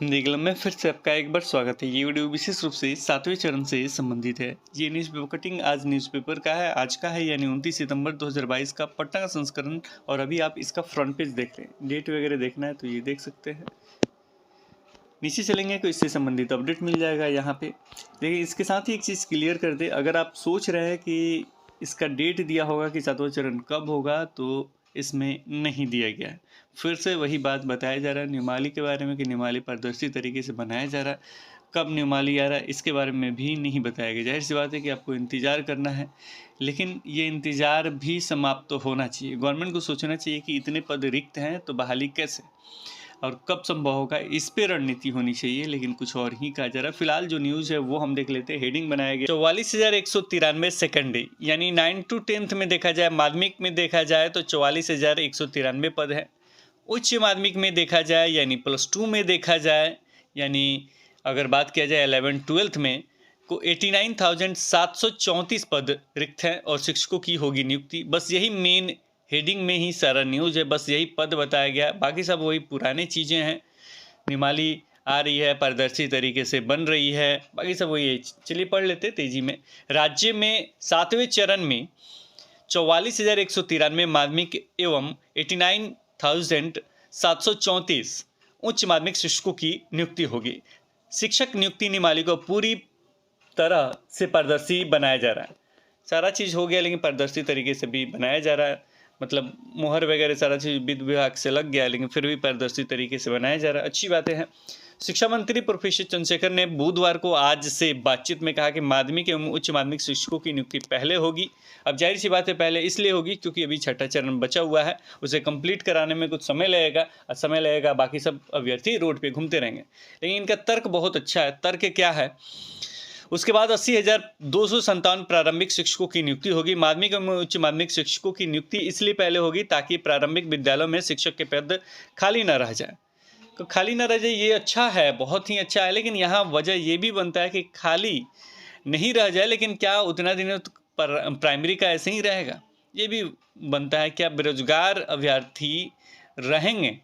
हिंदी कलम में फिर से आपका एक बार स्वागत है। ये वीडियो विशेष रूप से 7वें चरण से संबंधित है। ये न्यूज़पेपर कटिंग आज न्यूज़पेपर का है, आज का है यानी 29 सितंबर 2022 का पटना का संस्करण। और अभी आप इसका फ्रंट पेज देख रहे हैं, डेट वगैरह देखना है तो ये देख सकते हैं। नीचे चलेंगे तो इससे संबंधित अपडेट मिल जाएगा यहाँ पे। देखिए, इसके साथ ही एक चीज़ क्लियर कर दे, अगर आप सोच रहे हैं कि इसका डेट दिया होगा कि 7वां चरण कब होगा, तो इसमें नहीं दिया गया है। फिर से वही बात बताया जा रहा है नियमावली के बारे में कि नियमावली पारदर्शी तरीके से बनाया जा रहा है। कब नियमावली आ रहा है इसके बारे में भी नहीं बताया गया। जाहिर सी बात है कि आपको इंतज़ार करना है, लेकिन ये इंतज़ार भी समाप्त तो होना चाहिए। गवर्नमेंट को सोचना चाहिए कि इतने पद रिक्त हैं तो बहाली कैसे और कब संभव होगा, इस पे रणनीति होनी चाहिए, लेकिन कुछ और ही कहा जा रहा है। फिलहाल जो न्यूज़ है वो हम देख लेते हैं। हेडिंग बनाया गया 44,193 सेकेंडरी, यानी 9 to 10th में देखा जाए, माध्यमिक में देखा जाए तो 44,193 पद है। उच्च माध्यमिक में देखा जाए यानी +2 में देखा जाए, यानी अगर बात किया जाए 11-12th में को 89,734 पद रिक्त हैं और शिक्षकों की होगी नियुक्ति। बस यही मेन हेडिंग में ही सारा न्यूज़ है, बस यही पद बताया गया, बाकी सब वही पुराने चीज़ें हैं। नियमावली आ रही है, पारदर्शी तरीके से बन रही है, बाकी सब वही है। चलिए पढ़ लेते तेजी में। राज्य में 7वें चरण में 44,193 माध्यमिक एवं 89,734 उच्च माध्यमिक शिक्षकों की नियुक्ति होगी। शिक्षक नियुक्ति नियमावली को पूरी तरह से पारदर्शी बनाया जा रहा है। सारा चीज़ हो गया, लेकिन पारदर्शी तरीके से भी बनाया जा रहा है। मतलब मोहर वगैरह सारा चीज़ वित्त विभाग से लग गया है, लेकिन फिर भी पारदर्शी तरीके से बनाया जा रहा है। अच्छी बातें हैं। शिक्षा मंत्री प्रोफेसर चंद्रशेखर ने बुधवार को आज से बातचीत में कहा कि माध्यमिक एवं उच्च माध्यमिक शिक्षकों की नियुक्ति पहले होगी। अब जाहिर सी बात है पहले इसलिए होगी क्योंकि अभी छठा चरण बचा हुआ है, उसे कंप्लीट कराने में कुछ समय लगेगा। बाकी सब अभ्यर्थी रोड पे घूमते रहेंगे। लेकिन इनका तर्क बहुत अच्छा है। तर्क क्या है? उसके बाद 80,257 प्रारंभिक शिक्षकों की नियुक्ति होगी। माध्यमिक एवं उच्च माध्यमिक शिक्षकों की नियुक्ति इसलिए पहले होगी ताकि प्रारंभिक विद्यालयों में शिक्षक के पद खाली न रह जाए। तो खाली न रह जाए ये अच्छा है, बहुत ही अच्छा है, लेकिन यहाँ वजह ये भी बनता है कि खाली नहीं रह जाए, लेकिन क्या उतना दिनों तक प्राइमरी का ऐसे ही रहेगा? ये भी बनता है। क्या बेरोजगार अभ्यर्थी रहेंगे?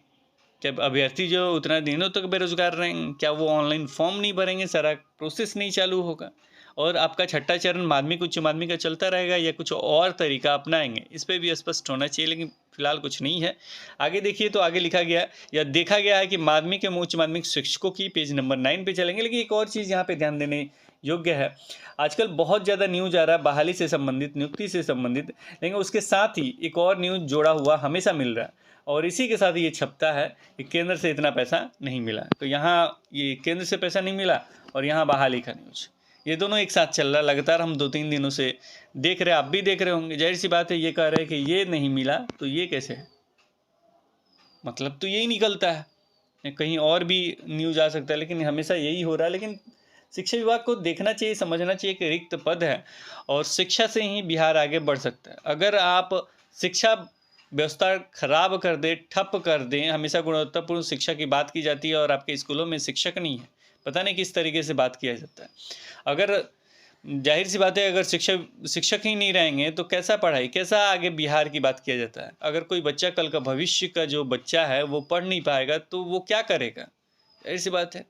क्या अभ्यर्थी जो उतना दिनों तक बेरोजगार रहेंगे? क्या वो ऑनलाइन फॉर्म नहीं भरेंगे? सारा प्रोसेस नहीं चालू होगा? और आपका छठा चरण माध्यमिक उच्च माध्यमिक का चलता रहेगा या कुछ और तरीका अपनाएंगे? इस पे भी स्पष्ट होना चाहिए, लेकिन फिलहाल कुछ नहीं है। आगे देखिए तो आगे लिखा गया या देखा गया है कि माध्यमिक एवं उच्च माध्यमिक शिक्षकों की, पेज नंबर 9 पे चलेंगे। लेकिन एक और चीज़ यहाँ पे ध्यान देने योग्य है। आजकल बहुत ज़्यादा न्यूज़ आ रहा है बहाली से संबंधित, नियुक्ति से संबंधित, लेकिन उसके साथ ही एक और न्यूज़ जोड़ा हुआ हमेशा मिल रहा है और इसी के साथ ये छपता है कि केंद्र से इतना पैसा नहीं मिला। तो यहाँ ये केंद्र से पैसा नहीं मिला और यहाँ बहाली का न्यूज़, ये दोनों एक साथ चल रहा है। लगातार हम 2-3 दिनों से देख रहे हैं, आप भी देख रहे होंगे। जाहिर सी बात है, ये कह रहे हैं कि ये नहीं मिला तो ये कैसे है? मतलब तो यही निकलता है, कहीं और भी न्यूज़ आ सकता है, लेकिन हमेशा यही हो रहा है। लेकिन शिक्षा विभाग को देखना चाहिए, समझना चाहिए कि रिक्त पद है और शिक्षा से ही बिहार आगे बढ़ सकता है। अगर आप शिक्षा व्यवस्था खराब कर दें, ठप कर दें, हमेशा गुणवत्तापूर्ण शिक्षा की बात की जाती है और आपके स्कूलों में शिक्षक नहीं है, पता नहीं किस तरीके से बात किया जाता है। अगर जाहिर सी बात है, अगर शिक्षक ही नहीं रहेंगे तो कैसा पढ़ाई, कैसा आगे बिहार की बात किया जाता है? अगर कोई बच्चा, कल का भविष्य का जो बच्चा है वो पढ़ नहीं पाएगा तो वो क्या करेगा? जाहिर सी बात है,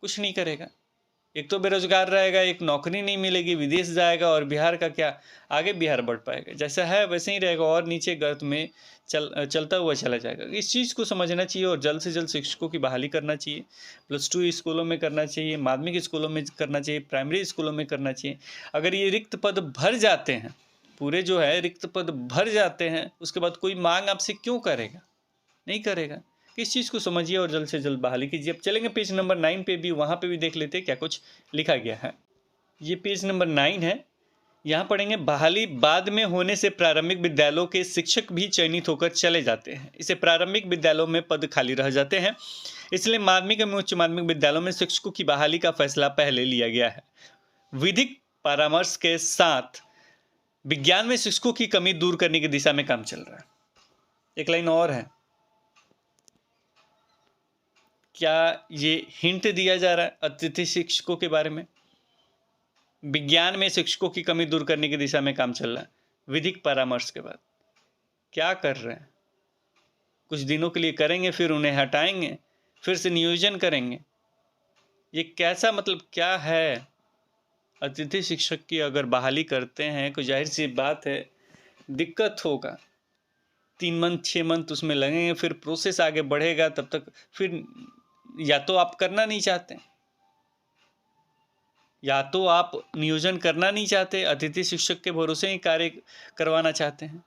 कुछ नहीं करेगा। एक तो बेरोजगार रहेगा, एक नौकरी नहीं मिलेगी, विदेश जाएगा और बिहार का क्या आगे बिहार बढ़ पाएगा? जैसा है वैसे ही रहेगा और नीचे गर्त में चलता हुआ चला जाएगा। इस चीज़ को समझना चाहिए और जल्द से जल्द शिक्षकों की बहाली करना चाहिए। +2 स्कूलों में करना चाहिए, माध्यमिक स्कूलों में करना चाहिए, प्राइमरी स्कूलों में करना चाहिए। अगर ये रिक्त पद भर जाते हैं, पूरे जो है रिक्त पद भर जाते हैं, उसके बाद कोई मांग आपसे क्यों करेगा? नहीं करेगा। इस चीज़ को समझिए और जल्द से जल्द बहाली कीजिए। अब चलेंगे पेज नंबर 9 पे भी, वहाँ पे भी देख लेते हैं क्या कुछ लिखा गया है। ये पेज नंबर 9 है, यहाँ पढ़ेंगे बहाली बाद में होने से प्रारंभिक विद्यालयों के शिक्षक भी चयनित होकर चले जाते हैं। इसे प्रारंभिक विद्यालयों में पद खाली रह जाते हैं, इसलिए माध्यमिक एवं उच्च माध्यमिक विद्यालयों में शिक्षकों की बहाली का फैसला पहले लिया गया है। विधिक परामर्श के साथ विज्ञान में शिक्षकों की कमी दूर करने की दिशा में काम चल रहा है। एक लाइन और है, क्या ये हिंट दिया जा रहा है अतिथि शिक्षकों के बारे में? विज्ञान में शिक्षकों की कमी दूर करने की दिशा में काम चल रहा है। विधिक परामर्श के बाद क्या कर रहे हैं? कुछ दिनों के लिए करेंगे, फिर उन्हें हटाएंगे, फिर से नियोजन करेंगे। ये कैसा मतलब क्या है? अतिथि शिक्षक की अगर बहाली करते हैं तो जाहिर सी बात है दिक्कत होगा। 3 मंथ 6 मंथ उसमें लगेंगे, फिर प्रोसेस आगे बढ़ेगा, तब तक फिर या तो आप करना नहीं चाहते, या तो आप नियोजन करना नहीं चाहते, अतिथि शिक्षक के भरोसे ही कार्य करवाना चाहते हैं।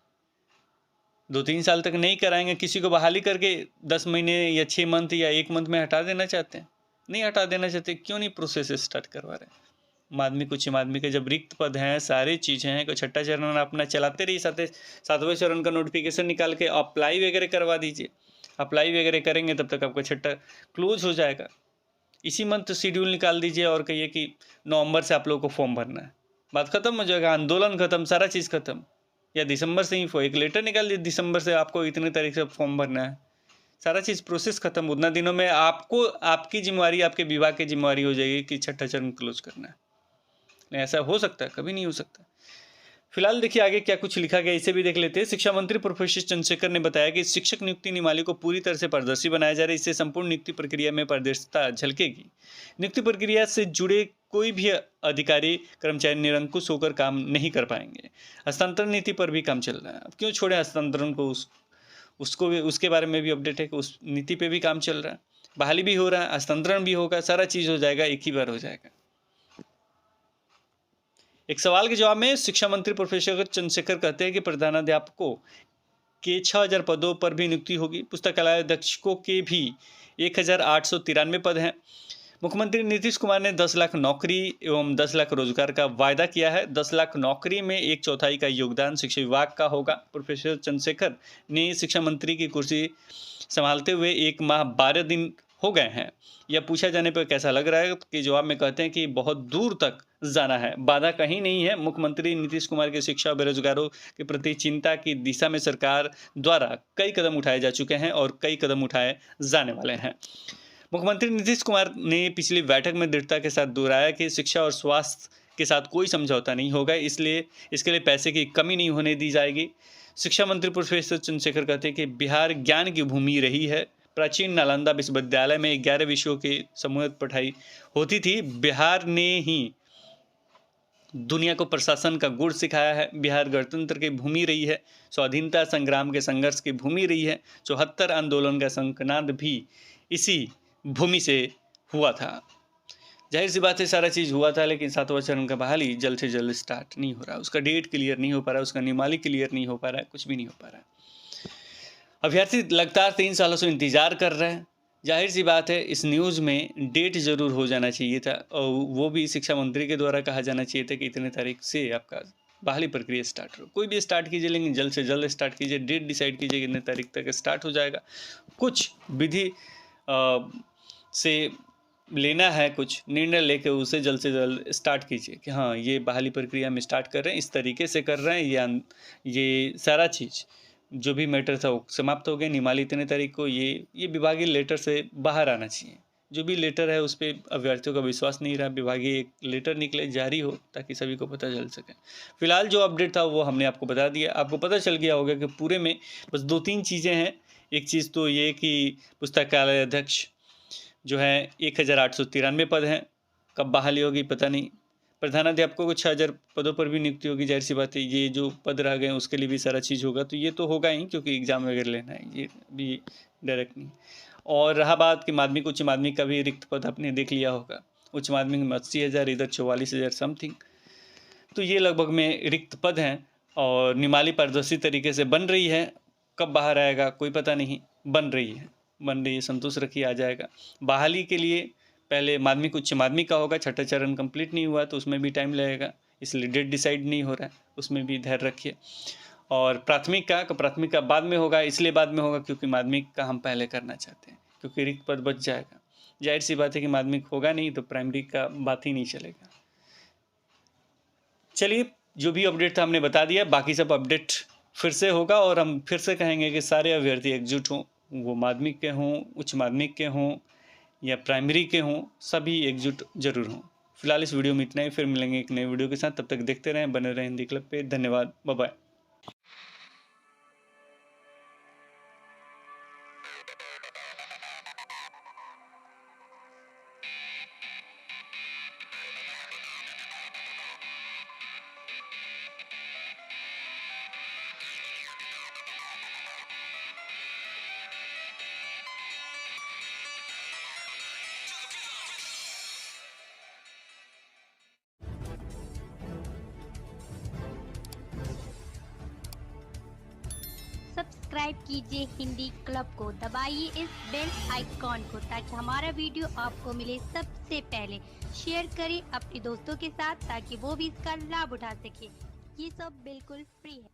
2-3 साल तक नहीं कराएंगे, किसी को बहाली करके 10 महीने या 6 मंथ या 1 मंथ में हटा देना चाहते हैं? नहीं हटा देना चाहते, क्यों नहीं प्रोसेस स्टार्ट करवा रहे? माध्यमिक उच्च माध्यमिक के जब रिक्त पद हैं, सारी चीज़ें हैं, कोई छठा चरण अपना चलाते रहिए, 7वें चरण का नोटिफिकेशन निकाल के अप्लाई वगैरह करवा दीजिए। अप्लाई वगैरह करेंगे तब तक आपका छठा क्लोज हो जाएगा। इसी मंथ शेड्यूल निकाल दीजिए और कहिए कि नवंबर से आप लोगों को फॉर्म भरना है, बात खत्म हो जाएगा, आंदोलन खत्म, सारा चीज़ खत्म। या दिसंबर से ही एक लेटर निकाल दीजिए, दिसंबर से आपको इतने तारीख से फॉर्म भरना है, सारा चीज़ प्रोसेस खत्म। उतना दिनों में आपको आपकी जिम्मेवारी, आपके विभाग की जिम्मेवारी हो जाएगी कि छठा चरण क्लोज करना है। नहीं, ऐसा हो सकता है? कभी नहीं हो सकता। फिलहाल देखिए आगे क्या कुछ लिखा गया, इसे भी देख लेते हैं। शिक्षा मंत्री प्रोफेसर चंद्रशेखर ने बताया कि शिक्षक नियुक्ति नियमावली को पूरी तरह से पारदर्शी बनाया जा रहा है। इससे संपूर्ण नियुक्ति प्रक्रिया में पारदर्शिता झलकेगी। नियुक्ति प्रक्रिया से जुड़े कोई भी अधिकारी कर्मचारी निरंकुश होकर काम नहीं कर पाएंगे। हस्तांतरण नीति पर भी काम चल रहा है। अब क्यों छोड़े हस्तांतरण को, उसको भी, उसके बारे में भी अपडेट है कि उस नीति पे भी काम चल रहा है। बहाली भी हो रहा है, हस्तांतरण भी होगा, सारा चीज़ हो जाएगा, एक ही बार हो जाएगा। एक सवाल के जवाब में शिक्षा मंत्री प्रोफेसर चंद्रशेखर कहते हैं कि प्रधानाध्यापकों के 6000 पदों पर भी नियुक्ति होगी। पुस्तकालय अधीक्षकों के भी 1893 पद हैं। मुख्यमंत्री नीतीश कुमार ने 10 लाख नौकरी एवं 10 लाख रोजगार का वायदा किया है। 10 लाख नौकरी में 1/4 का योगदान शिक्षा विभाग का होगा। प्रोफेसर चंद्रशेखर ने शिक्षा मंत्री की कुर्सी संभालते हुए 1 माह 12 दिन हो गए हैं। यह पूछा जाने पर कैसा लग रहा है कि जवाब में कहते हैं कि बहुत दूर तक जाना है, बाधा कहीं नहीं है। मुख्यमंत्री नीतीश कुमार की शिक्षा और बेरोजगारों के प्रति चिंता की दिशा में सरकार द्वारा कई कदम उठाए जा चुके हैं और कई कदम उठाए जाने वाले हैं। मुख्यमंत्री नीतीश कुमार ने पिछली बैठक में दृढ़ता के साथ दोहराया कि शिक्षा और स्वास्थ्य के साथ कोई समझौता नहीं होगा, इसलिए इसके लिए पैसे की कमी नहीं होने दी जाएगी। शिक्षा मंत्री प्रोफेसर चंद्रशेखर कहते हैं कि बिहार ज्ञान की भूमि रही है। प्राचीन नालंदा विश्वविद्यालय में 11 विषयों की समूहित पढ़ाई होती थी। बिहार ने ही दुनिया को प्रशासन का गुण सिखाया है। बिहार गणतंत्र की भूमि रही है, स्वाधीनता संग्राम के संघर्ष की भूमि रही है। 74 आंदोलन का शंखनाद भी इसी भूमि से हुआ था। जाहिर सी बात है सारा चीज़ हुआ था, लेकिन 7वां चरण का बहाली जल्द से जल्द स्टार्ट नहीं हो रहा, उसका डेट क्लियर नहीं हो पा रहा, उसका नियमावली क्लियर नहीं हो पा रहा है, कुछ भी नहीं हो पा रहा है। अभ्यर्थी लगातार 3 सालों से इंतजार कर रहे हैं। जाहिर सी बात है इस न्यूज़ में डेट ज़रूर हो जाना चाहिए था, और वो भी शिक्षा मंत्री के द्वारा कहा जाना चाहिए था कि इतने तारीख से आपका बहाली प्रक्रिया स्टार्ट हो। कोई भी स्टार्ट कीजिए, लेकिन जल्द से जल्द स्टार्ट कीजिए, डेट डिसाइड कीजिए कितने तारीख तक स्टार्ट हो जाएगा। कुछ विधि से लेना है, कुछ निर्णय लेकर उसे जल्द से जल्द स्टार्ट कीजिए कि हाँ ये बहाली प्रक्रिया में स्टार्ट कर रहे हैं, इस तरीके से कर रहे हैं, या ये सारा चीज़ जो भी मैटर था वो समाप्त हो गया। नियमावली इतने तारीख को ये विभागीय लेटर से बाहर आना चाहिए। जो भी लेटर है उस पर अभ्यर्थियों का विश्वास नहीं रहा, विभागीय एक लेटर निकले, जारी हो, ताकि सभी को पता चल सके। फिलहाल जो अपडेट था वो हमने आपको बता दिया। आपको पता चल गया होगा कि पूरे में बस 2-3 चीज़ें हैं। एक चीज़ तो ये कि पुस्तकालय अध्यक्ष जो है 1893 पद हैं, कब बहाली होगी पता नहीं। प्रधानाध्यापकों को 6000 पदों पर भी नियुक्ति होगी, जाहिर सी बात है ये जो पद रह गए उसके लिए भी सारा चीज़ होगा, तो ये तो होगा ही, क्योंकि एग्ज़ाम वगैरह लेना है, ये भी डायरेक्ट नहीं। और रहा बात कि माध्यमिक उच्च माध्यमिक का भी रिक्त पद आपने देख लिया होगा। उच्च माध्यमिक में 80,000, इधर 44,000 समथिंग, तो ये लगभग में रिक्त पद हैं। और नियमावली पारदर्शी तरीके से बन रही है, कब बाहर आएगा कोई पता नहीं, बन रही है, संतोष रखिए, आ जाएगा। बहाली के लिए पहले माध्यमिक उच्च माध्यमिक का होगा, छठा चरण कंप्लीट नहीं हुआ तो उसमें भी टाइम लगेगा, इसलिए डेट डिसाइड नहीं हो रहा है, उसमें भी धैर्य रखिए। और प्राथमिक का बाद में होगा, इसलिए बाद में होगा क्योंकि माध्यमिक का हम पहले करना चाहते हैं, क्योंकि रिक्त पद बच जाएगा। जाहिर सी बात है कि माध्यमिक होगा नहीं तो प्राइमरी का बात ही नहीं चलेगा। चलिए, जो भी अपडेट था हमने बता दिया, बाकी सब अपडेट फिर से होगा, और हम फिर से कहेंगे कि सारे अभ्यर्थी एकजुट हों, वो माध्यमिक के हों, उच्च माध्यमिक के हों या प्राइमरी के हों, सभी एकजुट जरूर हों। फिलहाल इस वीडियो में इतना ही, फिर मिलेंगे एक नए वीडियो के साथ। तब तक देखते रहें, बने रहें हिंदी क्लब पे। धन्यवाद, बाय बाय। सब्सक्राइब कीजिए हिंदी क्लब को, दबाइए इस बेल आइकॉन को ताकि हमारा वीडियो आपको मिले सबसे पहले। शेयर करें अपने दोस्तों के साथ ताकि वो भी इसका लाभ उठा सके। ये सब बिल्कुल फ्री है।